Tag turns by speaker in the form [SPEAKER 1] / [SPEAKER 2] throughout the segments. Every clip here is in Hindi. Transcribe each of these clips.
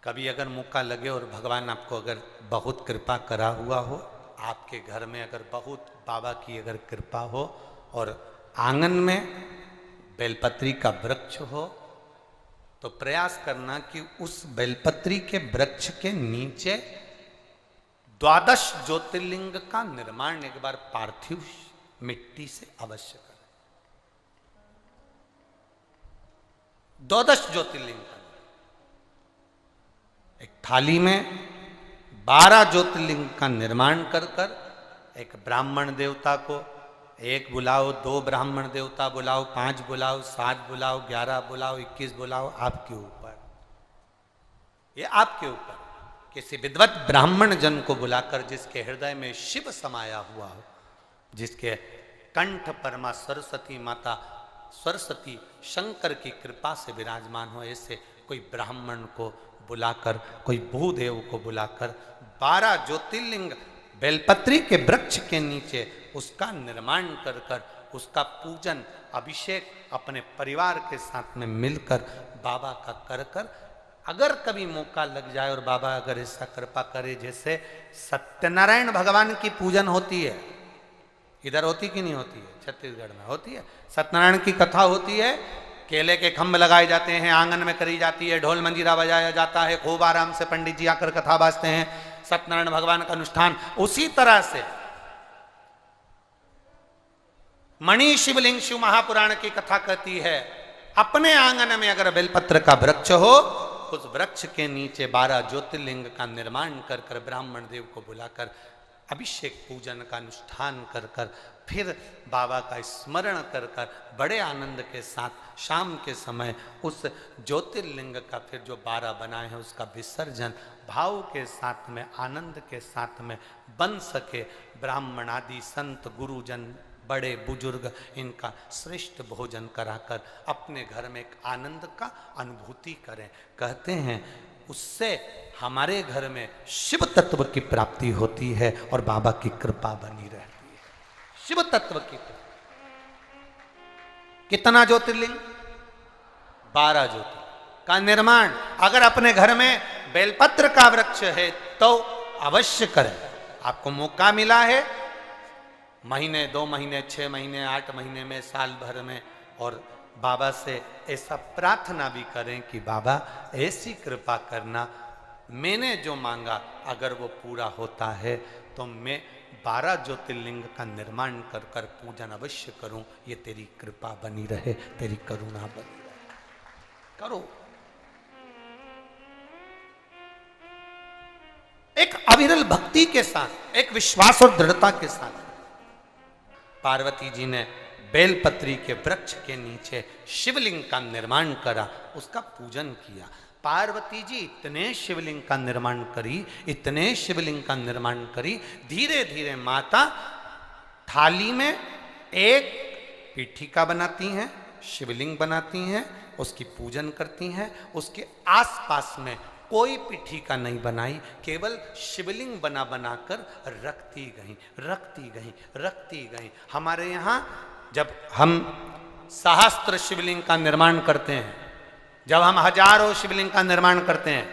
[SPEAKER 1] कभी अगर मौका लगे और भगवान आपको अगर बहुत कृपा करा हुआ हो, आपके घर में अगर बहुत बाबा की अगर कृपा हो और आंगन में बेलपत्री का वृक्ष हो, तो प्रयास करना कि उस बेलपत्री के वृक्ष के नीचे 12 ज्योतिर्लिंग का निर्माण एक बार पार्थिव मिट्टी से अवश्य करें। 12 ज्योतिर्लिंग का एक थाली में 12 ज्योतिर्लिंग का निर्माण कर कर एक ब्राह्मण देवता को एक बुलाओ, 2 ब्राह्मण देवता बुलाओ, 5 बुलाओ, 7 बुलाओ, 11 बुलाओ, 21 बुलाओ, आपके ऊपर, ये आपके ऊपर। किसी विद्वत ब्राह्मण जन को बुलाकर जिसके हृदय में शिव समाया हुआ हो, जिसके कंठ पर मां सरस्वती माता सरस्वती शंकर की कृपा से विराजमान हो, ऐसे कोई ब्राह्मण को बुलाकर, कोई भूदेव को बुलाकर 12 ज्योतिर्लिंग बेलपत्री के वृक्ष के नीचे उसका निर्माण कर कर उसका पूजन अभिषेक अपने परिवार के साथ में मिलकर बाबा का कर कर, अगर कभी मौका लग जाए और बाबा अगर ऐसा कृपा करे, जैसे सत्यनारायण भगवान की पूजन होती है, इधर होती कि नहीं होती है, छत्तीसगढ़ में होती है, सत्यनारायण की कथा होती है, केले के खंभ लगाए जाते हैं, आंगन में करी जाती है, ढोल मंजीरा बजाया जाता है, खूब आराम से पंडित जी आकर कथा बाजते हैं, सत्यनारायण भगवान का अनुष्ठान। उसी तरह से मणि शिवलिंग शिव महापुराण की कथा कहती है, अपने आंगन में अगर बेलपत्र का वृक्ष हो, उस वृक्ष के नीचे 12 ज्योतिर्लिंग का निर्माण कर कर ब्राह्मण देव को बुलाकर अभिषेक पूजन का अनुष्ठान कर कर फिर बाबा का स्मरण कर कर बड़े आनंद के साथ शाम के समय उस ज्योतिर्लिंग का फिर जो 12 बनाए हैं उसका विसर्जन भाव के साथ में आनंद के साथ में बन सके। ब्राह्मण आदि संत गुरुजन बड़े बुजुर्ग इनका श्रेष्ठ भोजन कराकर अपने घर में एक आनंद का अनुभूति करें। कहते हैं उससे हमारे घर में शिव तत्व की प्राप्ति होती है और बाबा की कृपा बनी रहती है। शिव तत्व की कितना ज्योतिर्लिंग? 12 ज्योतिर्लिंग का निर्माण अगर अपने घर में बेलपत्र का वृक्ष है तो अवश्य करें। आपको मौका मिला है महीने 2 महीने 6 महीने 8 महीने में साल भर में, और बाबा से ऐसा प्रार्थना भी करें कि बाबा ऐसी कृपा करना, मैंने जो मांगा अगर वो पूरा होता है तो मैं 12 ज्योतिर्लिंग का निर्माण कर कर पूजन अवश्य करूं। ये तेरी कृपा बनी रहे, तेरी करुणा बनी रहे। करो। एक अविरल भक्ति के साथ, एक विश्वास और दृढ़ता के साथ पार्वती जी ने बेलपत्री के वृक्ष के नीचे शिवलिंग का निर्माण करा, उसका पूजन किया। पार्वती जी इतने शिवलिंग का निर्माण करी, इतने शिवलिंग का निर्माण करी, धीरे धीरे माता थाली में एक पीठिका बनाती हैं, शिवलिंग बनाती हैं, उसकी पूजन करती हैं। उसके आसपास में कोई पीठिका नहीं बनाई, केवल शिवलिंग बना बनाकर रखती गई, रखती गई, रखती गई। हमारे यहाँ जब हम सहस्त्र शिवलिंग का निर्माण करते हैं, जब हम हजारों शिवलिंग का निर्माण करते हैं,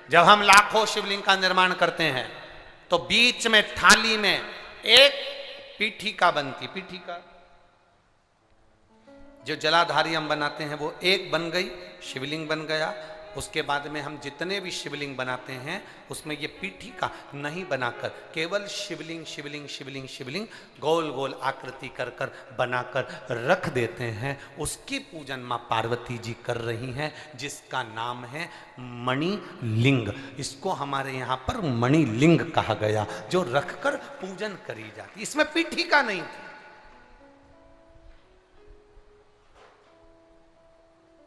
[SPEAKER 1] जब हम लाखों शिवलिंग का निर्माण करते हैं, तो बीच में थाली में एक पीठिका बनती। पीठिका जो जलाधारी हम बनाते हैं वो एक बन गई, शिवलिंग बन गया। उसके बाद में हम जितने भी शिवलिंग बनाते हैं उसमें ये पीठिका नहीं बनाकर केवल शिवलिंग शिवलिंग शिवलिंग शिवलिंग गोल गोल आकृति कर कर बनाकर रख देते हैं। उसकी पूजन माँ पार्वती जी कर रही हैं, जिसका नाम है मणिलिंग। इसको हमारे यहाँ पर मणिलिंग कहा गया, जो रखकर पूजन करी जाती। इसमें पीठिका नहीं थी,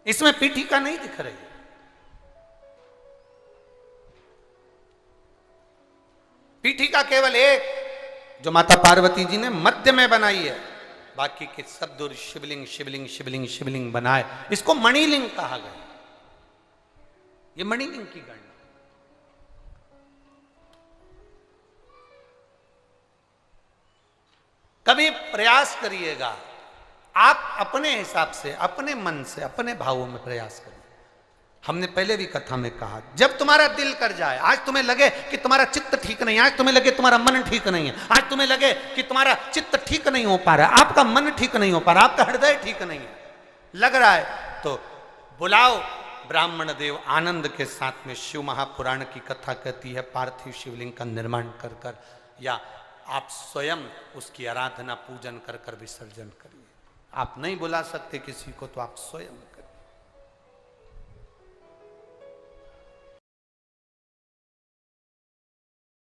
[SPEAKER 1] इसमें पीठिका नहीं दिख रही। पीठिका केवल एक जो माता पार्वती जी ने मध्य में बनाई है, बाकी के सब दूर शिवलिंग शिवलिंग शिवलिंग शिवलिंग बनाए। इसको मणिलिंग कहा गया। ये मणिलिंग की गणना। कभी प्रयास करिएगा, आप अपने हिसाब से, अपने मन से, अपने भावों में प्रयास करिए। हमने पहले भी कथा में कहा, जब तुम्हारा दिल कर जाए, आज तुम्हें लगे कि तुम्हारा चित्त ठीक नहीं है, आज तुम्हें लगे तुम्हारा मन ठीक नहीं है, आज तुम्हें लगे कि तुम्हारा चित्त ठीक नहीं हो पा रहा है, आपका मन ठीक नहीं हो पा रहा, आपका हृदय ठीक नहीं है, लग रहा है, तो बुलाओ ब्राह्मण देव आनंद के साथ में। शिव महापुराण की कथा कहती है पार्थिव शिवलिंग का निर्माण कर कर, या आप स्वयं उसकी आराधना पूजन कर कर विसर्जन करिए। आप नहीं बुला सकते किसी को, तो आप स्वयं